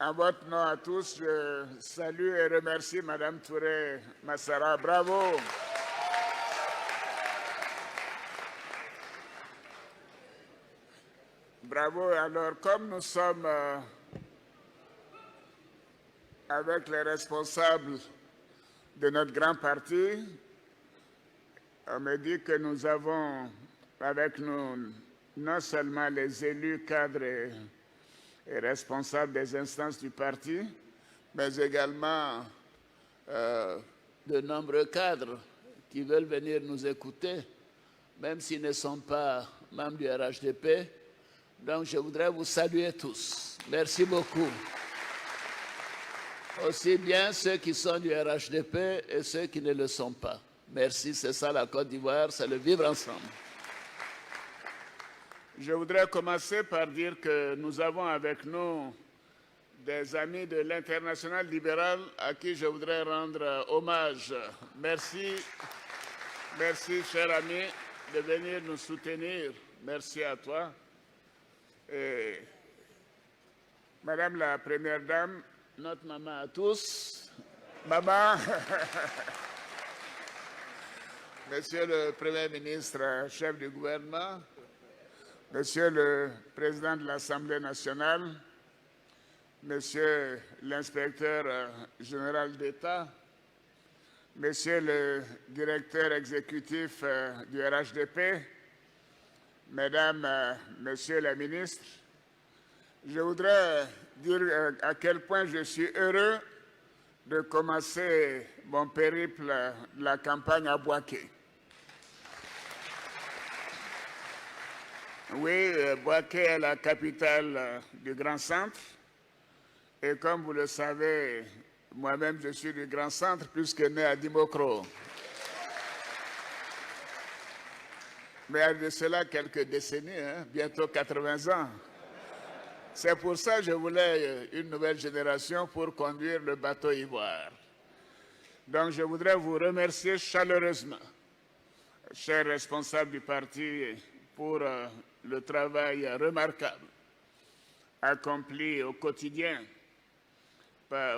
En votre nom à tous, je salue et remercie Madame Touré Massara. Bravo. Bravo. Alors, comme nous sommes avec les responsables de notre grand parti, on me dit que nous avons avec nous non seulement les élus, cadres et responsables des instances du parti, mais également de nombreux cadres qui veulent venir nous écouter, même s'ils ne sont pas membres du RHDP. Donc je voudrais vous saluer tous. Merci beaucoup. Aussi bien ceux qui sont du RHDP et ceux qui ne le sont pas. Merci, c'est ça la Côte d'Ivoire, c'est le vivre ensemble. Je voudrais commencer par dire que nous avons avec nous des amis de l'Internationale libérale à qui je voudrais rendre hommage. Merci, merci cher ami de venir nous soutenir. Merci à toi. Et Madame la Première Dame, notre maman à tous, maman, Monsieur le Premier ministre, chef du gouvernement, Monsieur le Président de l'Assemblée nationale, Monsieur l'inspecteur général d'État, Monsieur le directeur exécutif du RHDP, Mesdames, Messieurs les ministres, je voudrais dire à quel point je suis heureux de commencer mon périple de la campagne à Bouaké. Oui, Bouaké est la capitale du Grand Centre. Et comme vous le savez, moi-même je suis du Grand Centre puisque né à Dimokro. Mais il y a de cela quelques décennies, bientôt 80 ans. C'est pour ça que je voulais une nouvelle génération pour conduire le bateau Ivoire. Donc je voudrais vous remercier chaleureusement, chers responsables du parti, pour le travail remarquable accompli au quotidien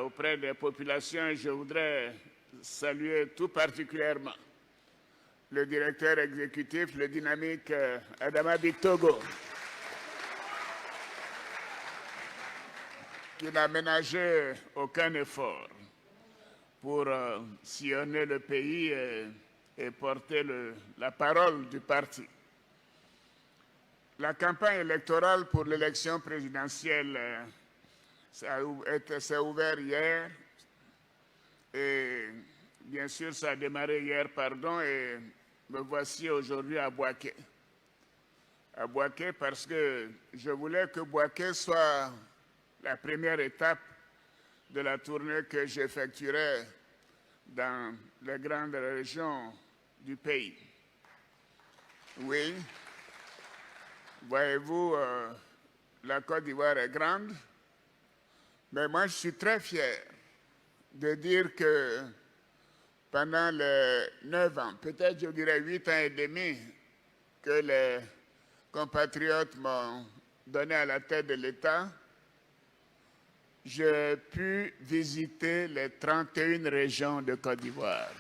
auprès des populations. Je voudrais saluer tout particulièrement le directeur exécutif, le dynamique Adama Bictogo, qui n'a ménagé aucun effort pour sillonner le pays et porter la parole du parti. La campagne électorale pour l'élection présidentielle s'est ouverte hier et bien sûr ça a démarré hier, et me voici aujourd'hui à Bouaké. À Bouaké parce que je voulais que Bouaké soit la première étape de la tournée que j'effectuerai dans les grandes régions du pays. Oui, voyez-vous, la Côte d'Ivoire est grande, mais moi je suis très fier de dire que pendant les 9 ans, peut-être je dirais 8 ans et demi, que les compatriotes m'ont donné à la tête de l'État, j'ai pu visiter les 31 régions de Côte d'Ivoire.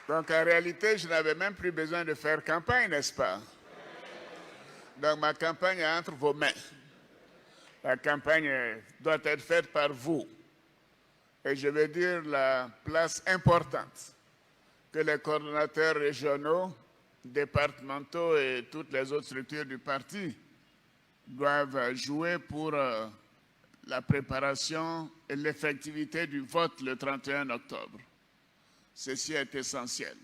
Donc en réalité, je n'avais même plus besoin de faire campagne, n'est-ce pas? Donc ma campagne est entre vos mains. La campagne doit être faite par vous. Et je veux dire la place importante que les coordonnateurs régionaux, départementaux et toutes les autres structures du parti doivent jouer pour la préparation et l'effectivité du vote le 31 octobre. Ceci est essentiel,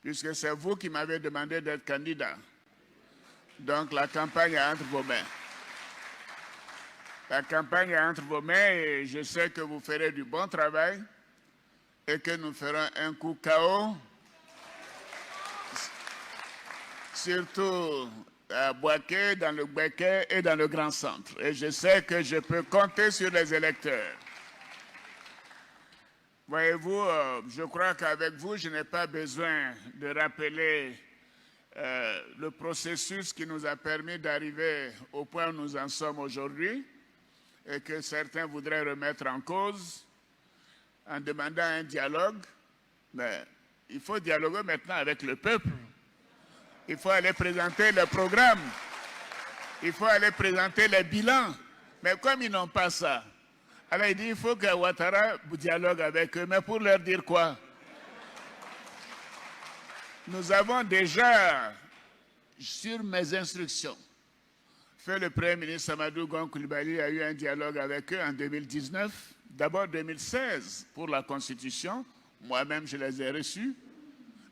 puisque c'est vous qui m'avez demandé d'être candidat. Donc la campagne est entre vos mains. La campagne est entre vos mains et je sais que vous ferez du bon travail et que nous ferons un coup KO, surtout à Bouaké, dans le Béké et dans le Grand Centre. Et je sais que je peux compter sur les électeurs. Voyez-vous, je crois qu'avec vous, je n'ai pas besoin de rappeler le processus qui nous a permis d'arriver au point où nous en sommes aujourd'hui et que certains voudraient remettre en cause en demandant un dialogue. Mais il faut dialoguer maintenant avec le peuple. Il faut aller présenter le programme. Il faut aller présenter les bilans. Mais comme ils n'ont pas ça, alors il dit il faut que Ouattara dialogue avec eux. Mais pour leur dire quoi? Nous avons déjà, sur mes instructions, fait le Premier ministre Amadou Gon Coulibaly a eu un dialogue avec eux en 2019, d'abord 2016 pour la Constitution. Moi-même, je les ai reçus.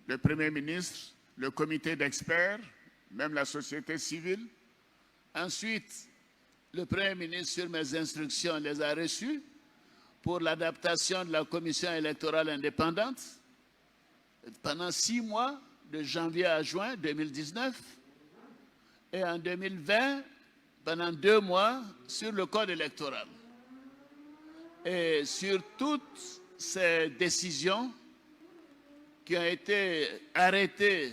Le Premier ministre, le comité d'experts, même la société civile. Ensuite, le Premier ministre, sur mes instructions, les a reçus pour l'adaptation de la commission électorale indépendante pendant 6 mois, de janvier à juin 2019, et en 2020, pendant 2 mois, sur le code électoral. Et sur toutes ces décisions qui ont été arrêtées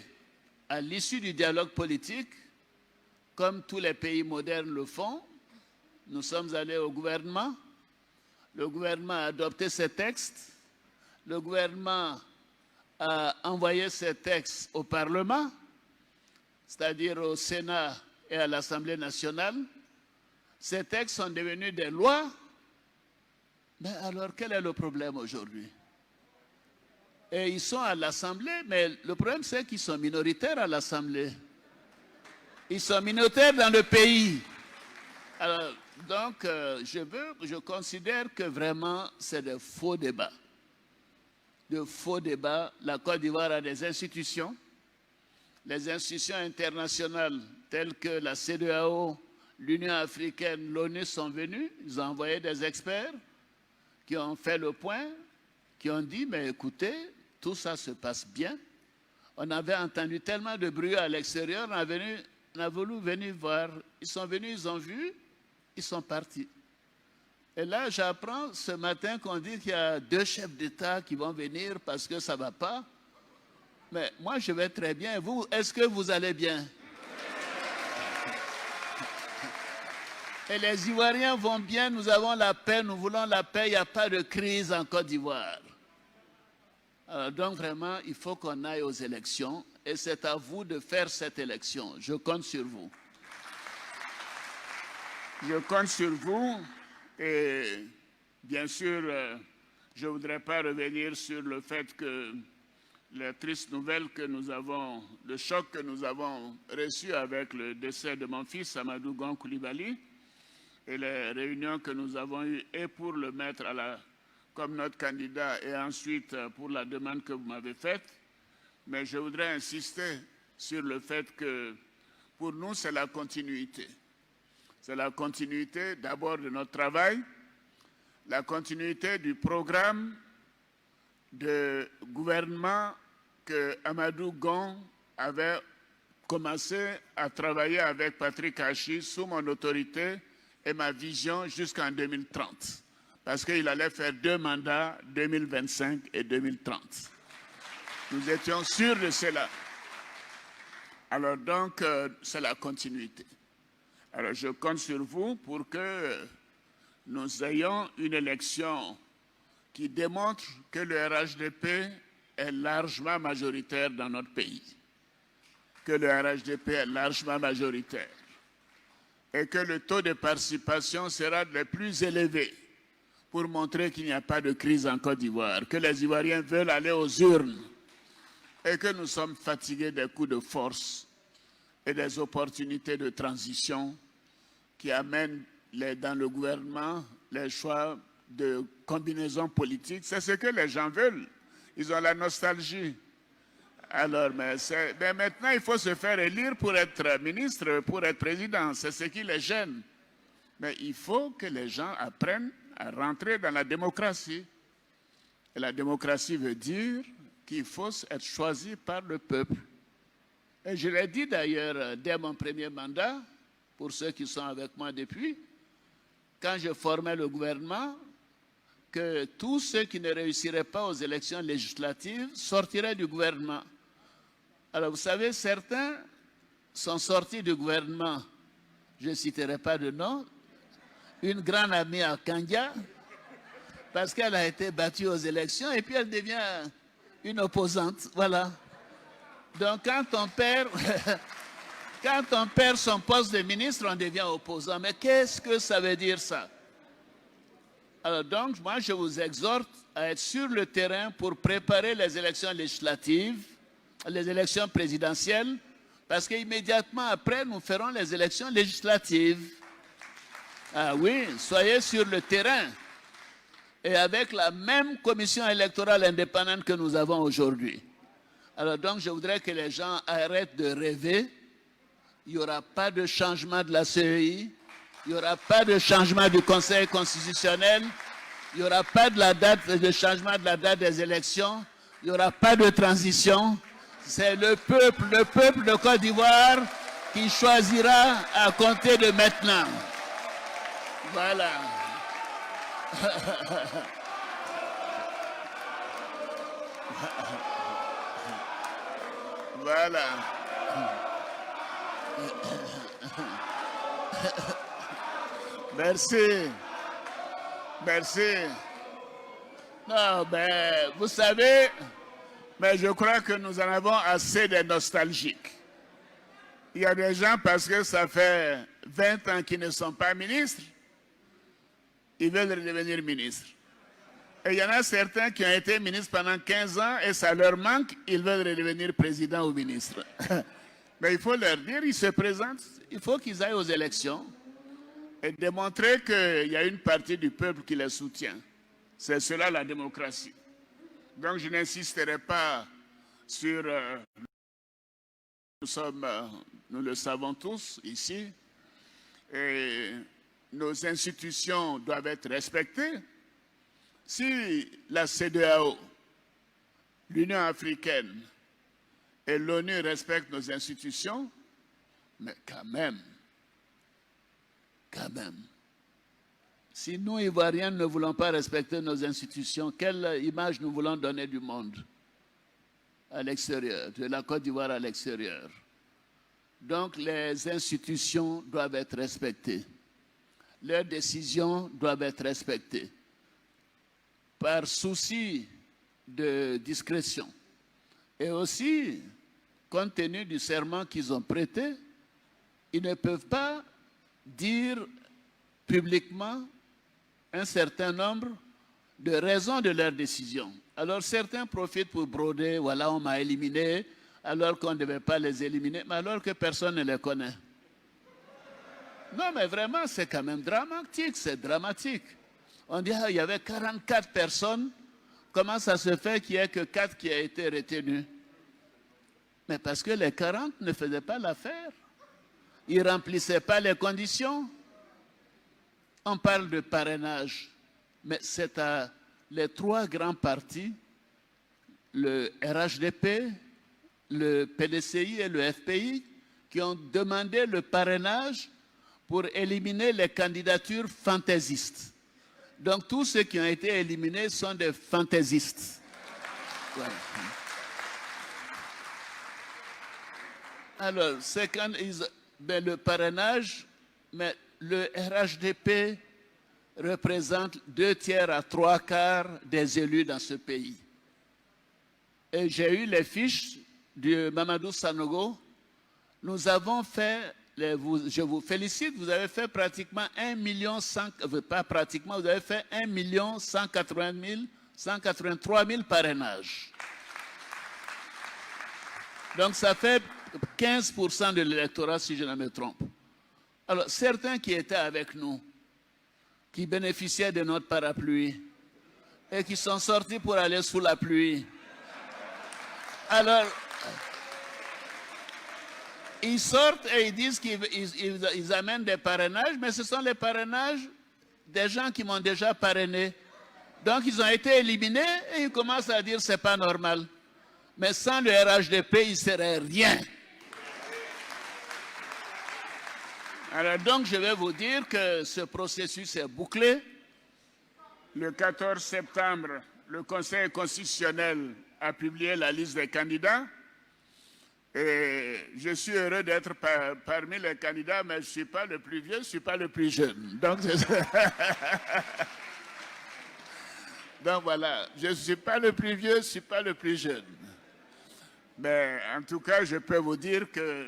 à l'issue du dialogue politique, comme tous les pays modernes le font, nous sommes allés au gouvernement. Le gouvernement a adopté ces textes. Le gouvernement a envoyé ces textes au Parlement, c'est-à-dire au Sénat et à l'Assemblée nationale. Ces textes sont devenus des lois. Mais alors, quel est le problème aujourd'hui? Et ils sont à l'Assemblée, mais le problème, c'est qu'ils sont minoritaires à l'Assemblée. Ils sont minoritaires dans le pays. Alors, donc, je considère que vraiment, c'est de faux débats. De faux débats. La Côte d'Ivoire a des institutions. Les institutions internationales telles que la CEDEAO, l'Union africaine, l'ONU sont venues. Ils ont envoyé des experts qui ont fait le point, qui ont dit, mais écoutez, tout ça se passe bien. On avait entendu tellement de bruit à l'extérieur, on a voulu venir voir. Ils sont venus, ils ont vu, ils sont partis. Et là, j'apprends ce matin qu'on dit qu'il y a 2 chefs d'État qui vont venir parce que ça ne va pas. Mais moi, je vais très bien. Vous, est-ce que vous allez bien? Et les Ivoiriens vont bien, nous avons la paix, nous voulons la paix, il n'y a pas de crise en Côte d'Ivoire. Donc vraiment, il faut qu'on aille aux élections et c'est à vous de faire cette élection. Je compte sur vous. Je compte sur vous et bien sûr, je ne voudrais pas revenir sur le fait que la triste nouvelle que nous avons, le choc que nous avons reçu avec le décès de mon fils Amadou Gon Coulibaly et les réunions que nous avons eues et pour le mettre comme notre candidat et ensuite pour la demande que vous m'avez faite. Mais je voudrais insister sur le fait que pour nous, c'est la continuité. C'est la continuité d'abord de notre travail, la continuité du programme de gouvernement que Amadou Gon avait commencé à travailler avec Patrick Hachi sous mon autorité et ma vision jusqu'en 2030. Parce qu'il allait faire 2 mandats, 2025 et 2030. Nous étions sûrs de cela. Alors donc, c'est la continuité. Alors je compte sur vous pour que nous ayons une élection qui démontre que le RHDP est largement majoritaire dans notre pays. Que le RHDP est largement majoritaire. Et que le taux de participation sera le plus élevé pour montrer qu'il n'y a pas de crise en Côte d'Ivoire, que les Ivoiriens veulent aller aux urnes et que nous sommes fatigués des coups de force et des opportunités de transition qui amènent dans le gouvernement les choix de combinaison politique. C'est ce que les gens veulent. Ils ont la nostalgie. Alors, mais maintenant, il faut se faire élire pour être ministre, pour être président. C'est ce qui les gêne. Mais il faut que les gens apprennent à rentrer dans la démocratie. Et la démocratie veut dire qu'il faut être choisi par le peuple. Et je l'ai dit d'ailleurs dès mon premier mandat, pour ceux qui sont avec moi depuis, quand je formais le gouvernement, que tous ceux qui ne réussiraient pas aux élections législatives sortiraient du gouvernement. Alors, vous savez, certains sont sortis du gouvernement, je ne citerai pas de nom, une grande amie à Kandia, parce qu'elle a été battue aux élections, et puis elle devient une opposante, voilà. Donc, quand on perd son poste de ministre, on devient opposant. Mais qu'est-ce que ça veut dire, ça? Alors donc, moi, je vous exhorte à être sur le terrain pour préparer les élections législatives, les élections présidentielles, parce qu'immédiatement après, nous ferons les élections législatives. Ah oui, soyez sur le terrain. Et avec la même commission électorale indépendante que nous avons aujourd'hui. Alors donc, je voudrais que les gens arrêtent de rêver. Il n'y aura pas de changement de la CEI. Il n'y aura pas de changement du Conseil constitutionnel. Il n'y aura pas de changement de la date des élections. Il n'y aura pas de transition. C'est le peuple de Côte d'Ivoire qui choisira à compter de maintenant. Voilà. Voilà. Merci. Merci. Non, ben, vous savez, mais je crois que nous en avons assez des nostalgiques. Il y a des gens, parce que ça fait 20 ans qu'ils ne sont pas ministres, ils veulent redevenir ministres. Et il y en a certains qui ont été ministres pendant 15 ans et ça leur manque, ils veulent redevenir président ou ministre. Mais il faut leur dire, ils se présentent, il faut qu'ils aillent aux élections et démontrer qu'il y a une partie du peuple qui les soutient. C'est cela la démocratie. Donc je n'insisterai pas sur... nous le savons tous ici, et nos institutions doivent être respectées. Si la CEDEAO, l'Union africaine et l'ONU respectent nos institutions, mais quand même, si nous, Ivoiriens, ne voulons pas respecter nos institutions, quelle image nous voulons donner du monde à l'extérieur, de la Côte d'Ivoire à l'extérieur? Donc, les institutions doivent être respectées. Leurs décisions doivent être respectées. Par souci de discrétion. Et aussi, compte tenu du serment qu'ils ont prêté, ils ne peuvent pas dire publiquement un certain nombre de raisons de leur décision. Alors certains profitent pour broder, voilà, on m'a éliminé, alors qu'on ne devait pas les éliminer, mais alors que personne ne les connaît. Non, mais vraiment, c'est quand même dramatique, c'est dramatique. On dit, ah, il y avait 44 personnes, comment ça se fait qu'il n'y ait que 4 qui aient été retenus? Mais parce que les 40 ne faisaient pas l'affaire. Ils ne remplissaient pas les conditions. On parle de parrainage, mais c'est à les 3 grands partis, le RHDP, le PDCI et le FPI, qui ont demandé le parrainage pour éliminer les candidatures fantaisistes. Donc tous ceux qui ont été éliminés sont des fantaisistes. Voilà. Alors, c'est quand le parrainage, mais le RHDP représente 2 tiers à 3 quarts des élus dans ce pays. Et j'ai eu les fiches de Mamadou Sanogo. Nous avons fait, je vous félicite, vous avez fait pratiquement 1 million, pas pratiquement, vous avez fait 1 183 000 parrainages. Donc ça fait 15% de l'électorat, si je ne me trompe. Alors, certains qui étaient avec nous, qui bénéficiaient de notre parapluie, et qui sont sortis pour aller sous la pluie. Alors, ils sortent et ils disent qu'ils amènent des parrainages, mais ce sont les parrainages des gens qui m'ont déjà parrainé. Donc, ils ont été éliminés et ils commencent à dire que ce n'est pas normal. Mais sans le RHDP, il ne serait rien. Alors donc, je vais vous dire que ce processus est bouclé. Le 14 septembre, le Conseil constitutionnel a publié la liste des candidats. Et je suis heureux d'être parmi les candidats, mais je ne suis pas le plus vieux, je ne suis pas le plus jeune. Donc, donc voilà, je ne suis pas le plus vieux, je ne suis pas le plus jeune. Mais en tout cas, je peux vous dire que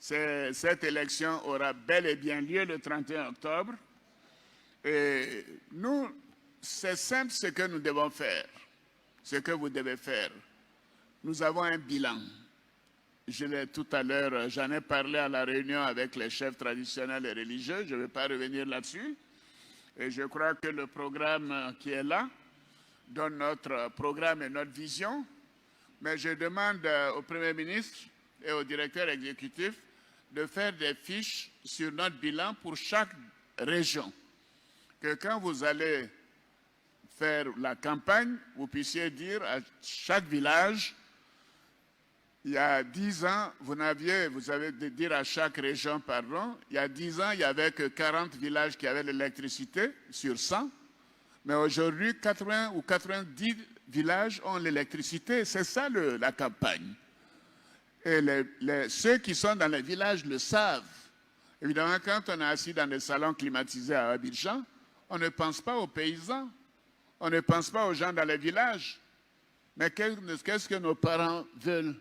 cette élection aura bel et bien lieu le 31 octobre. Et nous, c'est simple ce que nous devons faire, ce que vous devez faire. Nous avons un bilan. Je l'ai tout à l'heure, j'en ai parlé à la réunion avec les chefs traditionnels et religieux, je ne vais pas revenir là-dessus. Et je crois que le programme qui est là donne notre programme et notre vision. Mais je demande au Premier ministre et au directeur exécutif de faire des fiches sur notre bilan pour chaque région. Que quand vous allez faire la campagne, vous puissiez dire à chaque village, il y a 10 ans, vous avez de dire à chaque région, pardon, il y a 10 ans, il n'y avait que 40 villages qui avaient l'électricité sur 100. Mais aujourd'hui, 80 ou 90 villages ont l'électricité. C'est ça la campagne. Et ceux qui sont dans les villages le savent. Évidemment, quand on est assis dans des salons climatisés à Abidjan, on ne pense pas aux paysans. On ne pense pas aux gens dans les villages. Mais qu'est-ce que nos parents veulent?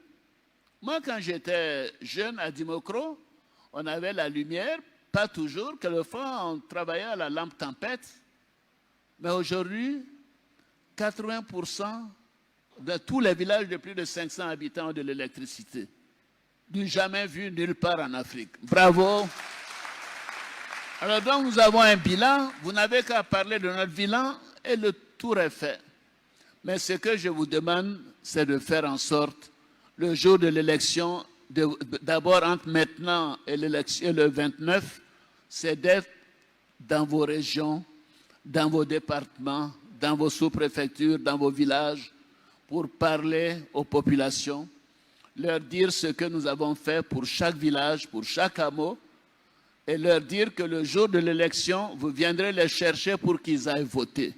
Moi, quand j'étais jeune à Dimokro, on avait la lumière, pas toujours. Quelquefois, on travaillait à la lampe tempête. Mais aujourd'hui, 80% de tous les villages de plus de 500 habitants ont de l'électricité. Du jamais vu nulle part en Afrique. Bravo. Alors donc, nous avons un bilan. Vous n'avez qu'à parler de notre bilan et le tour est fait. Mais ce que je vous demande, c'est de faire en sorte, le jour de l'élection, d'abord entre maintenant et le 29, c'est d'être dans vos régions, dans vos départements, dans vos sous-préfectures, dans vos villages, pour parler aux populations, leur dire ce que nous avons fait pour chaque village, pour chaque hameau, et leur dire que le jour de l'élection, vous viendrez les chercher pour qu'ils aillent voter.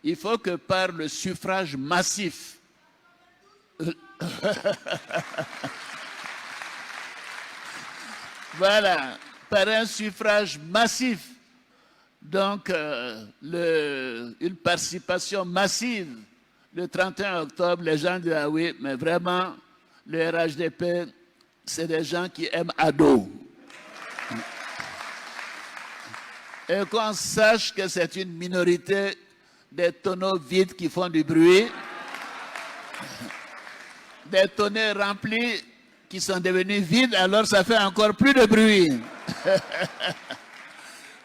Il faut que par le suffrage massif, voilà, par un suffrage massif, donc une participation massive, le 31 octobre, les gens disent ah oui, mais vraiment, le RHDP, c'est des gens qui aiment ado. Et qu'on sache que c'est une minorité des tonneaux vides qui font du bruit, des tonneaux remplis qui sont devenus vides, alors ça fait encore plus de bruit.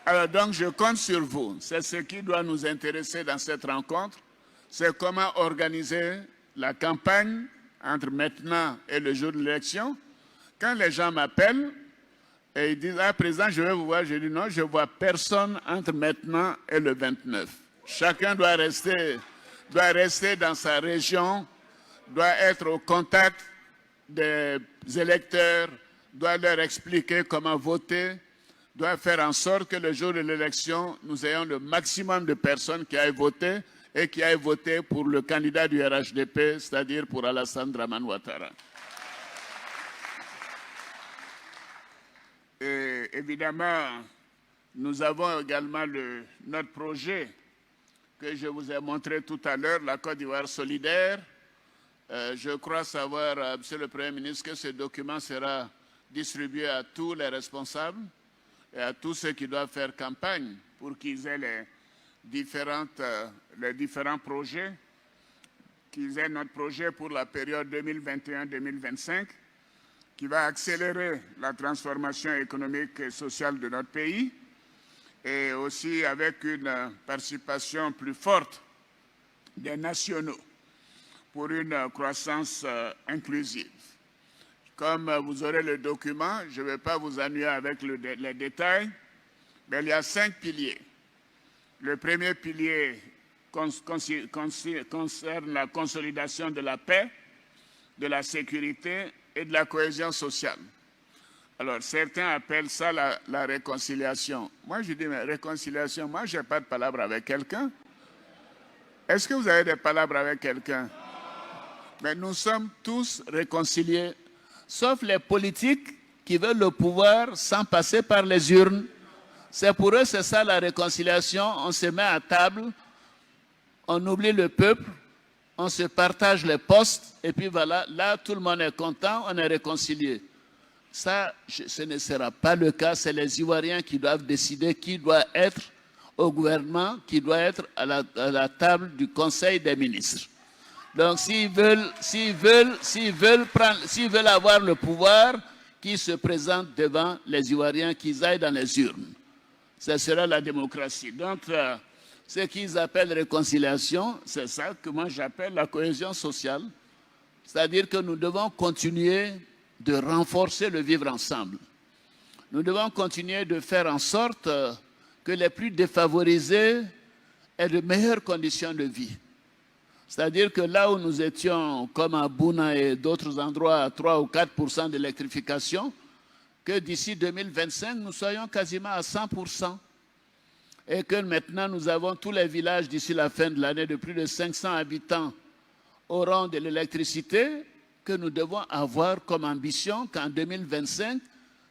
Alors donc je compte sur vous. C'est ce qui doit nous intéresser dans cette rencontre. C'est comment organiser la campagne entre maintenant et le jour de l'élection. Quand les gens m'appellent et ils disent « Ah, président, je vais vous voir », je dis « Non, je ne vois personne entre maintenant et le 29 ». Chacun doit rester dans sa région, doit être au contact des électeurs, doit leur expliquer comment voter, doit faire en sorte que le jour de l'élection, nous ayons le maximum de personnes qui aillent voter et qui aillent voter pour le candidat du RHDP, c'est-à-dire pour Alassane Dramane Ouattara. Et évidemment, nous avons également notre projet que je vous ai montré tout à l'heure, la Côte d'Ivoire solidaire. Je crois savoir, Monsieur le Premier ministre, que ce document sera distribué à tous les responsables et à tous ceux qui doivent faire campagne pour qu'ils aient les différents projets, qu'ils aient notre projet pour la période 2021-2025, qui va accélérer la transformation économique et sociale de notre pays, et aussi avec une participation plus forte des nationaux pour une croissance inclusive. Comme vous aurez le document, je ne vais pas vous ennuyer avec les détails, mais il y a 5 piliers. Le premier pilier concerne la consolidation de la paix, de la sécurité et de la cohésion sociale. Alors, certains appellent ça la réconciliation. Moi, je dis, mais réconciliation, moi, je n'ai pas de palabres avec quelqu'un. Est-ce que vous avez des palabres avec quelqu'un? Mais nous sommes tous réconciliés. sauf les politiques qui veulent le pouvoir sans passer par les urnes. C'est pour eux, c'est ça la réconciliation. On se met à table, on oublie le peuple, on se partage les postes, et puis voilà, là, tout le monde est content, on est réconcilié. Ça, ce ne sera pas le cas. C'est les Ivoiriens qui doivent décider qui doit être au gouvernement, qui doit être à la table du Conseil des ministres. Donc, s'ils veulent avoir le pouvoir, qu'ils se présentent devant les Ivoiriens, qu'ils aillent dans les urnes. Ce sera la démocratie. Donc, ce qu'ils appellent réconciliation, c'est ça que moi j'appelle la cohésion sociale. C'est-à-dire que nous devons continuer de renforcer le vivre ensemble. Nous devons continuer de faire en sorte que les plus défavorisés aient de meilleures conditions de vie. C'est-à-dire que là où nous étions, comme à Bouna et d'autres endroits, à 3 ou 4% d'électrification, que d'ici 2025, nous soyons quasiment à 100%. Et que maintenant, nous avons tous les villages d'ici la fin de l'année de plus de 500 habitants auront de l'électricité, que nous devons avoir comme ambition qu'en 2025,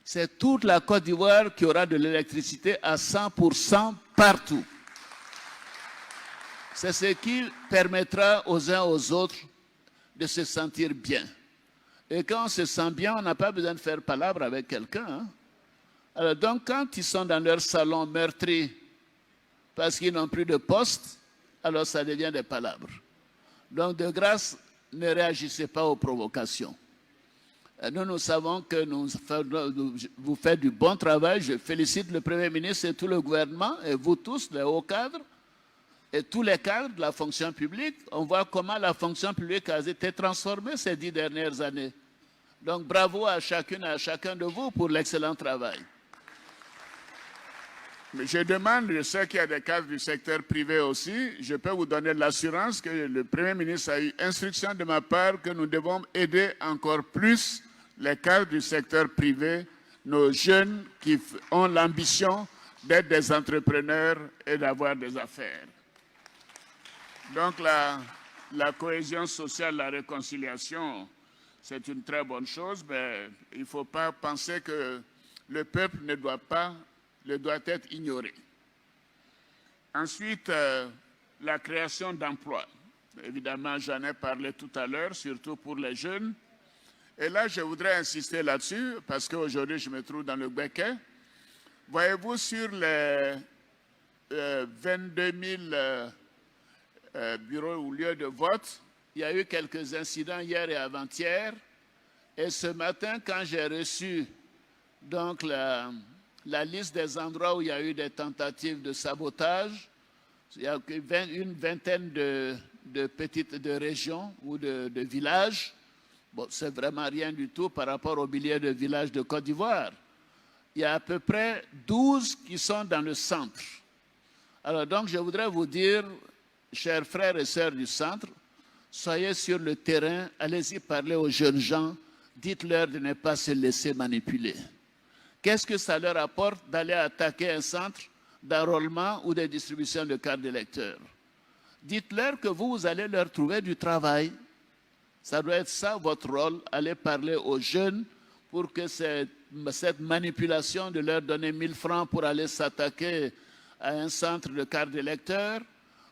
c'est toute la Côte d'Ivoire qui aura de l'électricité à 100% partout. C'est ce qui permettra aux uns aux autres de se sentir bien. Et quand on se sent bien, on n'a pas besoin de faire palabre avec quelqu'un. Hein? Alors donc, quand ils sont dans leur salon meurtris parce qu'ils n'ont plus de poste, alors ça devient des palabres. Donc, de grâce, ne réagissez pas aux provocations. Nous savons que vous faites du bon travail. Je félicite le Premier ministre et tout le gouvernement, et vous tous, les hauts cadres, et tous les cadres de la fonction publique. On voit comment la fonction publique a été transformée ces 10 dernières années. Donc, bravo à chacune et à chacun de vous pour l'excellent travail. Mais je demande, je sais qu'il y a des cadres du secteur privé aussi, je peux vous donner l'assurance que le Premier ministre a eu instruction de ma part que nous devons aider encore plus les cadres du secteur privé, nos jeunes qui ont l'ambition d'être des entrepreneurs et d'avoir des affaires. Donc la cohésion sociale, la réconciliation, c'est une très bonne chose, mais il ne faut pas penser que le peuple doit être ignoré. Ensuite, la création d'emplois. Évidemment, j'en ai parlé tout à l'heure, surtout pour les jeunes. Et là, je voudrais insister là-dessus, parce qu'aujourd'hui, je me trouve dans le Béquet. Voyez-vous, sur les 22 000 bureaux ou lieux de vote, il y a eu quelques incidents hier et avant-hier. Et ce matin, quand j'ai reçu donc la liste des endroits où il y a eu des tentatives de sabotage, il y a une vingtaine de régions ou de villages. Bon, c'est vraiment rien du tout par rapport aux milliers de villages de Côte d'Ivoire. Il y a à peu près 12 qui sont dans le centre. Alors donc, je voudrais vous dire, chers frères et sœurs du centre, soyez sur le terrain, allez-y parler aux jeunes gens, dites-leur de ne pas se laisser manipuler. Qu'est-ce que ça leur apporte d'aller attaquer un centre d'enrôlement ou de distribution de cartes d'électeurs? Dites-leur que vous allez leur trouver du travail. Ça doit être ça votre rôle, aller parler aux jeunes pour que cette manipulation de leur donner 1000 francs pour aller s'attaquer à un centre de cartes d'électeurs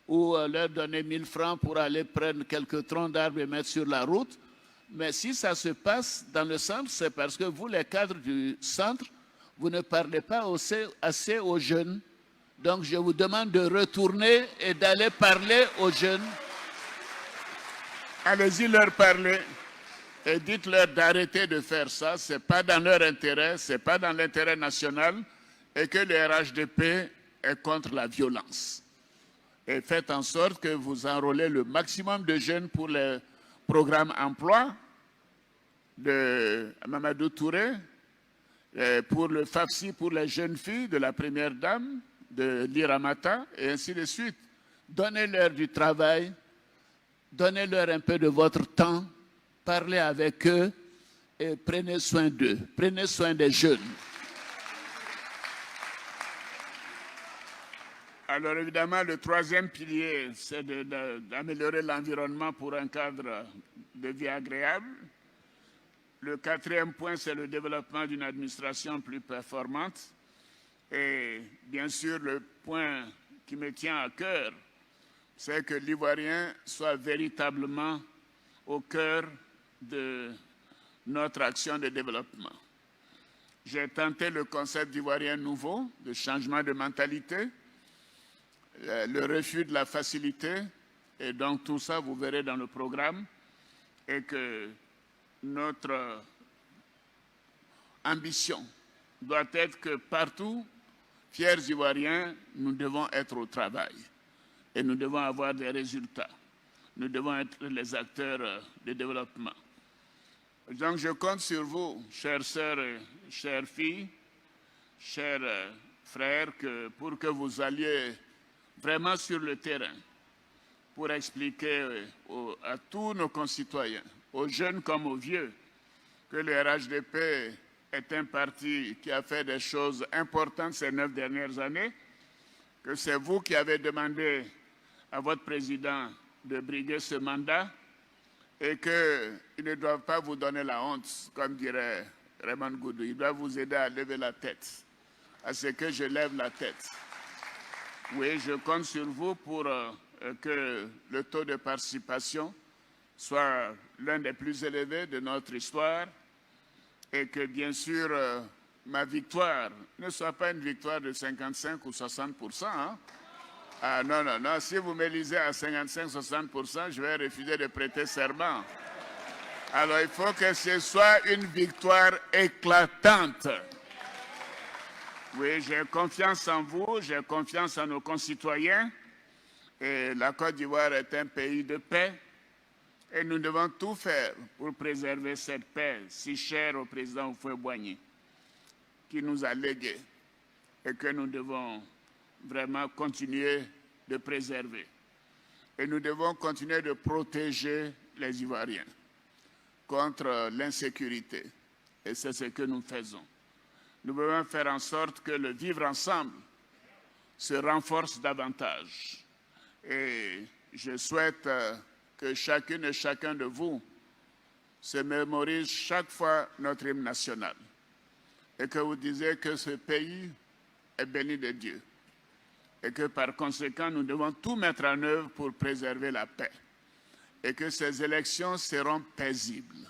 ou leur donner 1000 francs pour aller prendre quelques troncs d'arbres et mettre sur la route. Mais si ça se passe dans le centre, c'est parce que vous, les cadres du centre, vous ne parlez pas assez aux jeunes. Donc, je vous demande de retourner et d'aller parler aux jeunes. Allez-y leur parler et dites-leur d'arrêter de faire ça. Ce n'est pas dans leur intérêt, ce n'est pas dans l'intérêt national et que le RHDP est contre la violence. Et faites en sorte que vous enrôlez le maximum de jeunes pour les programmes emploi de Mamadou Touré, pour le FAFSI pour les jeunes filles de la première dame, de l'Iramata, et ainsi de suite. Donnez-leur du travail, donnez-leur un peu de votre temps, parlez avec eux et prenez soin d'eux, prenez soin des jeunes. Alors évidemment, le troisième pilier, c'est d'améliorer l'environnement pour un cadre de vie agréable. Le quatrième point, c'est le développement d'une administration plus performante. Et bien sûr, le point qui me tient à cœur, c'est que l'Ivoirien soit véritablement au cœur de notre action de développement. J'ai tenté le concept d'Ivoirien nouveau, de changement de mentalité, le refus de la facilité, et donc tout ça, vous verrez dans le programme, et que notre ambition doit être que partout, fiers Ivoiriens, nous devons être au travail et nous devons avoir des résultats. Nous devons être les acteurs de développement. Donc je compte sur vous, chères sœurs et chères filles, chers frères, pour que vous alliez vraiment sur le terrain pour expliquer à tous nos concitoyens, aux jeunes comme aux vieux, que le RHDP est un parti qui a fait des choses importantes ces 9 dernières années, que c'est vous qui avez demandé à votre président de briguer ce mandat et qu'ils ne doivent pas vous donner la honte, comme dirait Raymond Goudou. Ils doivent vous aider à lever la tête, à ce que je lève la tête. Oui, je compte sur vous pour que le taux de participation soit l'un des plus élevés de notre histoire et que, bien sûr, ma victoire ne soit pas une victoire de 55 ou 60%. Hein? Ah non, non, non, si vous m'élisez à 55-60%, je vais refuser de prêter serment. Alors, il faut que ce soit une victoire éclatante. Oui, j'ai confiance en vous, j'ai confiance en nos concitoyens. Et la Côte d'Ivoire est un pays de paix. Et nous devons tout faire pour préserver cette paix si chère au président Houphouët-Boigny, qui nous a légué et que nous devons vraiment continuer de préserver. Et nous devons continuer de protéger les Ivoiriens contre l'insécurité. Et c'est ce que nous faisons. Nous devons faire en sorte que le vivre ensemble se renforce davantage. Et je souhaite que chacune et chacun de vous se mémorise chaque fois notre hymne national et que vous disiez que ce pays est béni de Dieu et que par conséquent nous devons tout mettre en œuvre pour préserver la paix et que ces élections seront paisibles.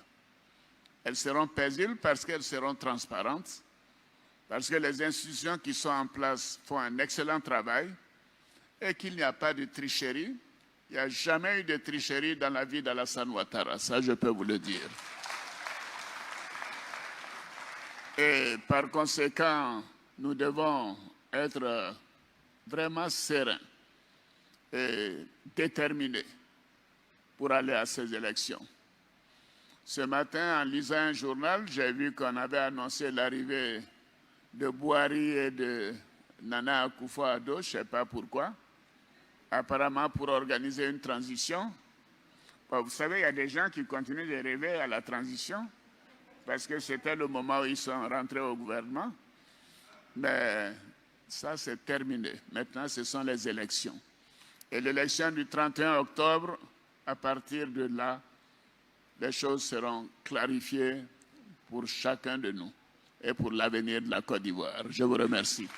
Elles seront paisibles parce qu'elles seront transparentes, parce que les institutions qui sont en place font un excellent travail et qu'il n'y a pas de tricherie. Il n'y a jamais eu de tricherie dans la vie d'Alassane Ouattara, ça je peux vous le dire. Et par conséquent, nous devons être vraiment sereins et déterminés pour aller à ces élections. Ce matin, en lisant un journal, j'ai vu qu'on avait annoncé l'arrivée de Bouhari et de Nana Akufo-Addo, je ne sais pas pourquoi. Apparemment pour organiser une transition. Bon, vous savez, il y a des gens qui continuent de rêver à la transition parce que c'était le moment où ils sont rentrés au gouvernement. Mais ça, c'est terminé. Maintenant, ce sont les élections. Et l'élection du 31 octobre, à partir de là, les choses seront clarifiées pour chacun de nous et pour l'avenir de la Côte d'Ivoire. Je vous remercie.